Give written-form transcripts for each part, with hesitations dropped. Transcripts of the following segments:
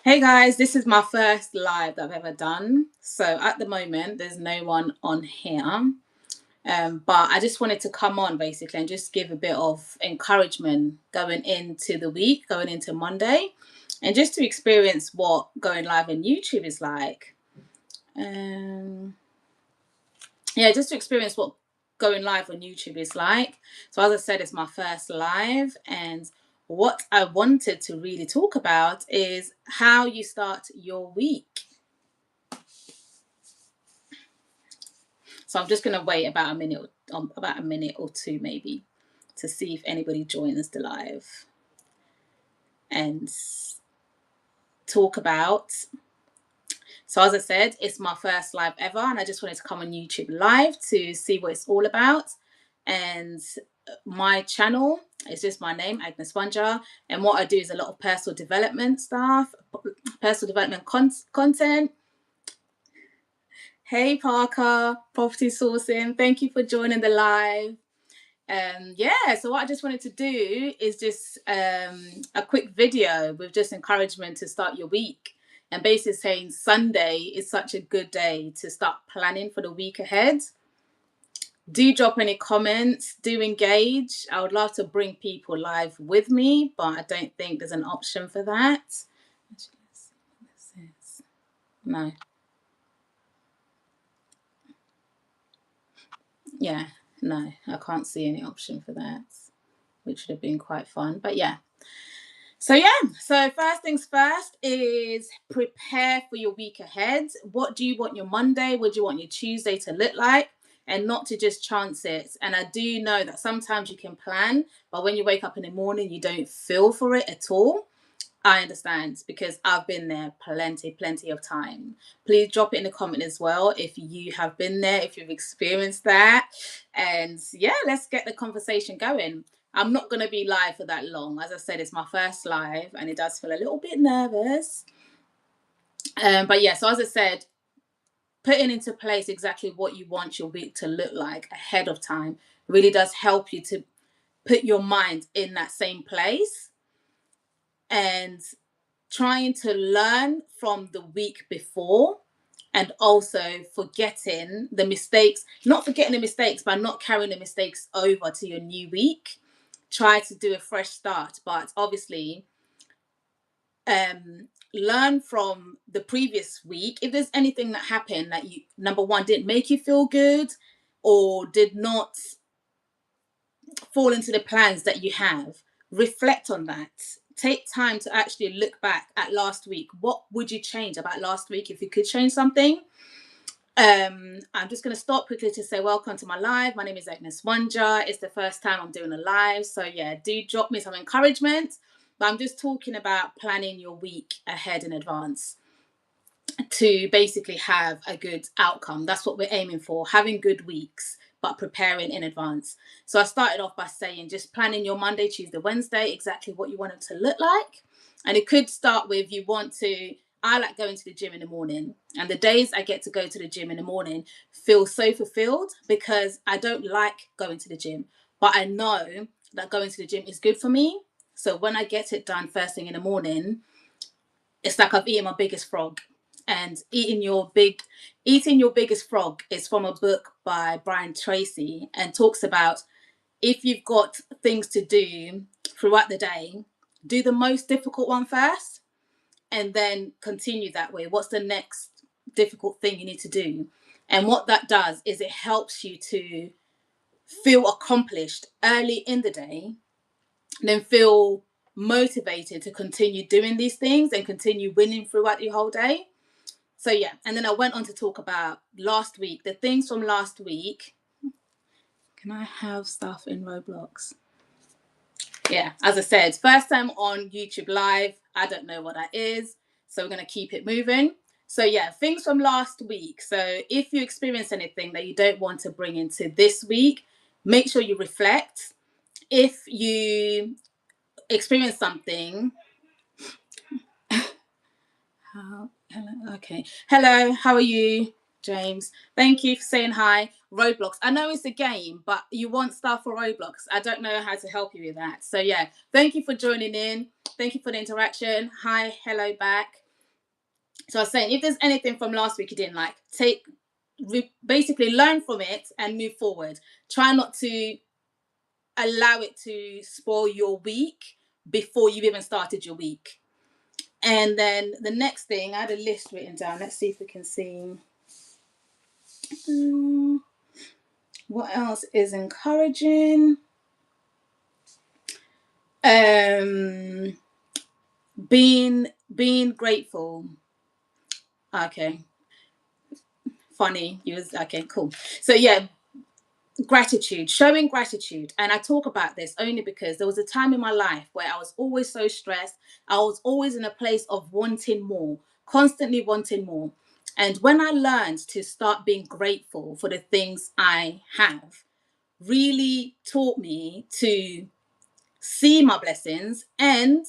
Hey guys, this is my first live that I've ever done. So at the moment, there's no one on here. But I just wanted to come on basically and just give a bit of encouragement going into the week, going into Monday, and just to experience what going live on YouTube is like. Just to experience what going live on YouTube is like. So as I said, it's my first live, and what I wanted to really talk about is how you start your week. So I'm just going to wait about a minute or two maybe to see if anybody joins the live and talk about. So as I said, it's my first live ever, and I just wanted to come on YouTube live to see what it's all about. And my channel is just my name, Agnes Wanja, and what I do is a lot of personal development stuff, personal development content. Hey Parker, property sourcing, thank you for joining the live. So what I just wanted to do is just a quick video with just encouragement to start your week, and basically saying Sunday is such a good day to start planning for the week ahead. Do drop any comments, do engage. I would love to bring people live with me, but I don't think there's an option for that. No. Yeah, no, I can't see any option for that, which would have been quite fun. But yeah. So first things first is prepare for your week ahead. What do you want your Monday? What do you want your Tuesday to look like? And not to just chance it. And I do know that sometimes you can plan, but when you wake up in the morning, you don't feel for it at all. I understand, because I've been there plenty of time. Please drop it in the comment as well if you have been there, if you've experienced that. And yeah, let's get the conversation going. I'm not going to be live for that long. As I said, it's my first live and it does feel a little bit nervous. So as I said, putting into place exactly what you want your week to look like ahead of time really does help you to put your mind in that same place, and trying to learn from the week before, and also forgetting the mistakes, not forgetting the mistakes, but not carrying the mistakes over to your new week. Try to do a fresh start, but obviously learn from the previous week. If there's anything that happened that you, number one, didn't make you feel good or did not fall into the plans that you have, reflect on that. Take time to actually look back at last week. What would you change about last week if you could change something? I'm just going to stop quickly to say welcome to my live. My name is Agnes Wanja. It's the first time I'm doing a live, so yeah, do drop me some encouragement. But I'm just talking about planning your week ahead in advance to basically have a good outcome. That's what we're aiming for, having good weeks, but preparing in advance. So I started off by saying just planning your Monday, Tuesday, Wednesday, exactly what you want it to look like. And it could start with, I like going to the gym in the morning, and the days I get to go to the gym in the morning feel so fulfilled, because I don't like going to the gym, but I know that going to the gym is good for me. So when I get it done first thing in the morning, it's like I've eaten my biggest frog. And eating your biggest frog is from a book by Brian Tracy, and talks about, if you've got things to do throughout the day, do the most difficult one first and then continue that way. What's the next difficult thing you need to do? And what that does is it helps you to feel accomplished early in the day, and then feel motivated to continue doing these things and continue winning throughout the whole day. So yeah, and then I went on to talk about last week, the things from last week. Can I have stuff in Roblox? Yeah, as I said, first time on YouTube live. I don't know what that is, so we're going to keep it moving. So yeah, things from last week. So if you experience anything that you don't want to bring into this week, make sure you reflect. If you experience something, okay. Hello, how are you? James, thank you for saying hi. Roblox. I know it's a game, but you want stuff for Roblox. I don't know how to help you with that. So yeah, thank you for joining in. Thank you for the interaction. Hi, hello back. So I was saying, if there's anything from last week you didn't like, basically learn from it and move forward. Try not to allow it to spoil your week before you've even started your week. And then the next thing, I had a list written down. Let's see if we can see. What else is encouraging? Being grateful. Okay. Funny. You was okay, cool. So yeah, gratitude, showing gratitude. And I talk about this only because there was a time in my life where I was always so stressed. I was always in a place of wanting more, constantly wanting more. And when I learned to start being grateful for the things I have, really taught me to see my blessings, and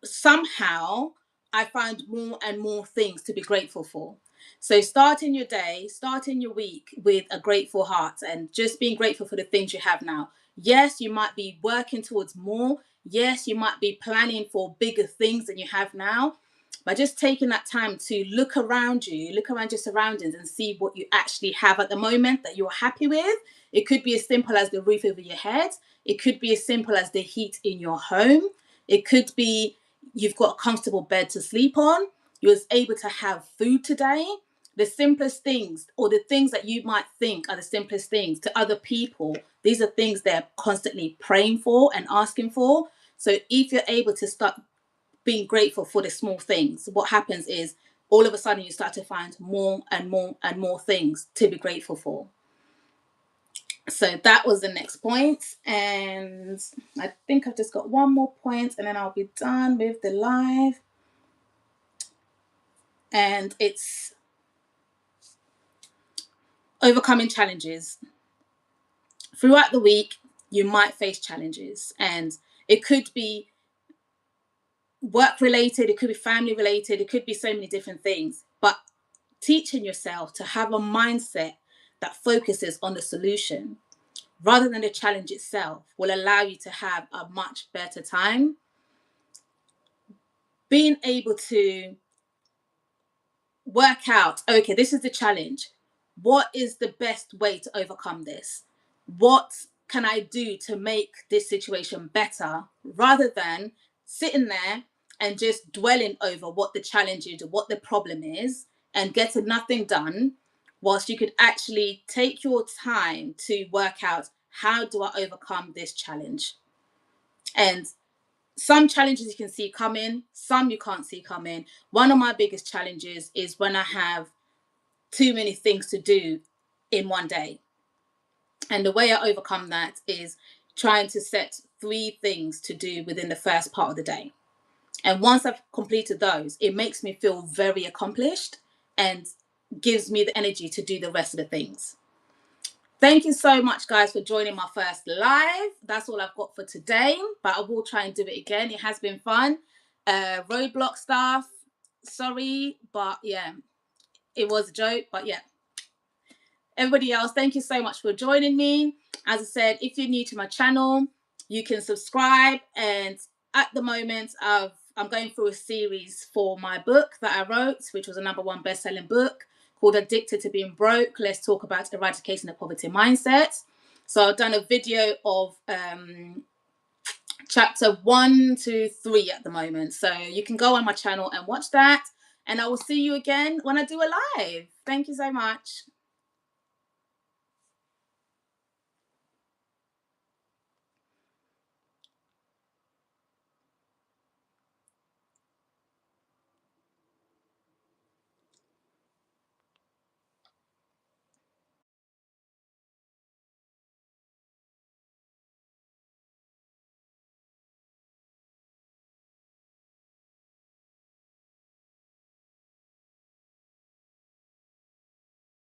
somehow I find more and more things to be grateful for. So starting your day, starting your week with a grateful heart and just being grateful for the things you have now. Yes, you might be working towards more. Yes, you might be planning for bigger things than you have now. By just taking that time to look around you, look around your surroundings and see what you actually have at the moment that you're happy with. It could be as simple as the roof over your head. It could be as simple as the heat in your home. It could be you've got a comfortable bed to sleep on. You was able to have food today. The simplest things, or the things that you might think are the simplest things, to other people, these are things they're constantly praying for and asking for. So if you're able to start being grateful for the small things, what happens is all of a sudden you start to find more and more and more things to be grateful for. So that was the next point. And I think I've just got one more point and then I'll be done with the live. And it's overcoming challenges. Throughout the week, you might face challenges, and it could be work related, it could be family related, it could be so many different things. But teaching yourself to have a mindset that focuses on the solution rather than the challenge itself will allow you to have a much better time. Being able to work out, okay, this is the challenge. What is the best way to overcome this? What can I do to make this situation better, rather than sitting there and just dwelling over what the challenge is or what the problem is and getting nothing done, whilst you could actually take your time to work out, how do I overcome this challenge? And some challenges you can see coming, some you can't see coming. One of my biggest challenges is when I have too many things to do in one day. And the way I overcome that is trying to set 3 things to do within the first part of the day. And once I've completed those, it makes me feel very accomplished and gives me the energy to do the rest of the things. Thank you so much, guys, for joining my first live. That's all I've got for today, but I will try and do it again. It has been fun. Roadblock stuff, sorry, but yeah, it was a joke, but yeah. Everybody else, thank you so much for joining me. As I said, if you're new to my channel, you can subscribe. And at the moment, I'm going through a series for my book that I wrote, which was a #1 best-selling book called Addicted to Being Broke. Let's talk about eradicating the poverty mindset. So I've done a video of chapter 1 to 3 at the moment. So you can go on my channel and watch that. And I will see you again when I do a live. Thank you so much.